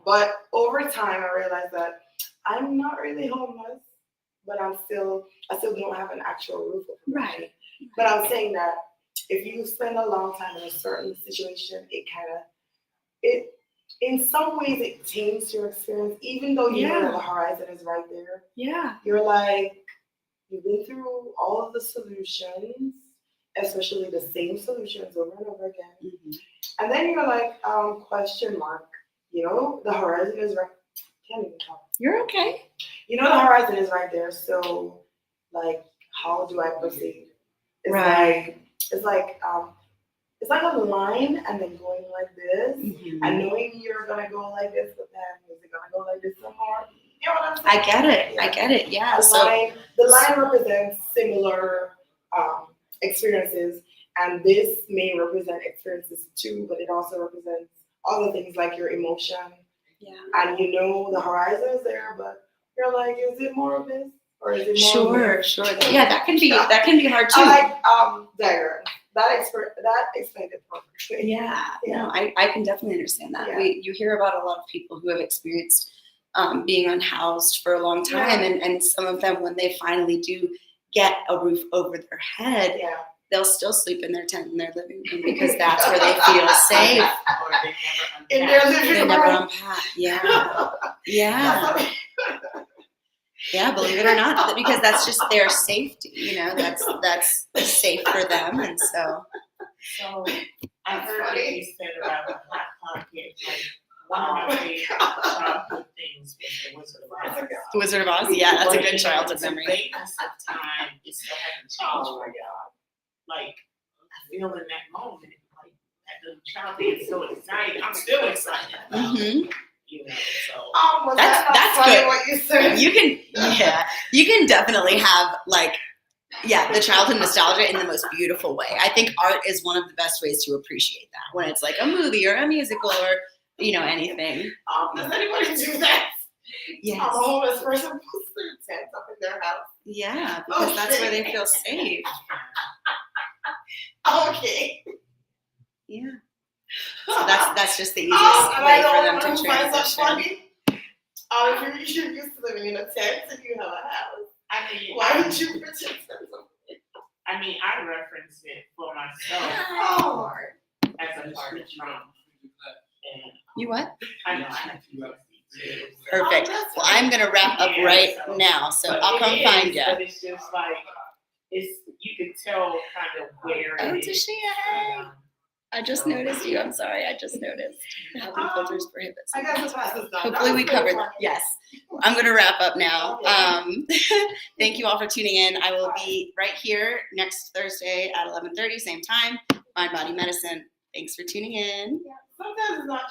But over time I realized that I'm not really homeless, but I still don't have an actual roof over my head. Right. But I'm saying that if you spend a long time in a certain situation, it in some ways it taints your experience, even though you know the horizon is right there. Yeah. You're like, you've been through all of the solutions, especially the same solutions over and over again. Mm-hmm. And then you're like, question mark, the horizon is right. Can't even talk. You're okay. The horizon is right there. So, like, how do I proceed? It's like a line and then going like this, and knowing you're gonna go like this, but then is it gonna go like this some more? You know what I'm saying? I get it. Yeah. The line represents similar experiences, and this may represent experiences too, but it also represents other things like your emotion. Yeah. And the horizon is there, but you're like, is it more of this or is it more? Sure. Yeah, that can be hard too. I like Dagger. That explained it perfectly. Yeah. No, I can definitely understand that. Yeah. You hear about a lot of people who have experienced being unhoused for a long time, and some of them, when they finally do get a roof over their head, they'll still sleep in their tent in their living room because that's where they feel safe. Or they never unpack. Yeah. Yeah, believe it or not, because that's just their safety. That's safe for them, and so. So I heard what you said about the Hot Pocket. Like, one of my favorite childhood things was the Wizard of Oz. The Wizard of Oz, yeah, that's a good childhood memory. The vagueness of time, it still hasn't changed. Oh my God! Like, I feel in that moment, like that little child being so excited. I'm still excited. Mm-hmm. So that's good. What you said. You can definitely have the childhood nostalgia in the most beautiful way. I think art is one of the best ways to appreciate that, when it's like a movie or a musical or anything. Does anybody do that? Yes. I'm a homeless person puts their tent up in their house. Yeah, because that's where they feel safe. Okay. Yeah. So that's just the easiest way for them to transition. If you're used to living in a tent and you have a house, why would you pretend something? I reference it for myself as a part of trauma. You what? I know I have to. Perfect. Well, I'm gonna wrap up right now, so I'll come find you. But it's just like you can tell kind of where Oh, it is. Tashia, hey. I just noticed you. I'm sorry. I just noticed. Having filters prohibits. I got to pass this down. Hopefully we covered that. Yes. I'm going to wrap up now. Thank you all for tuning in. I will be right here next Thursday at 11:30, same time. Mind Body Medicine. Thanks for tuning in. Sometimes it's not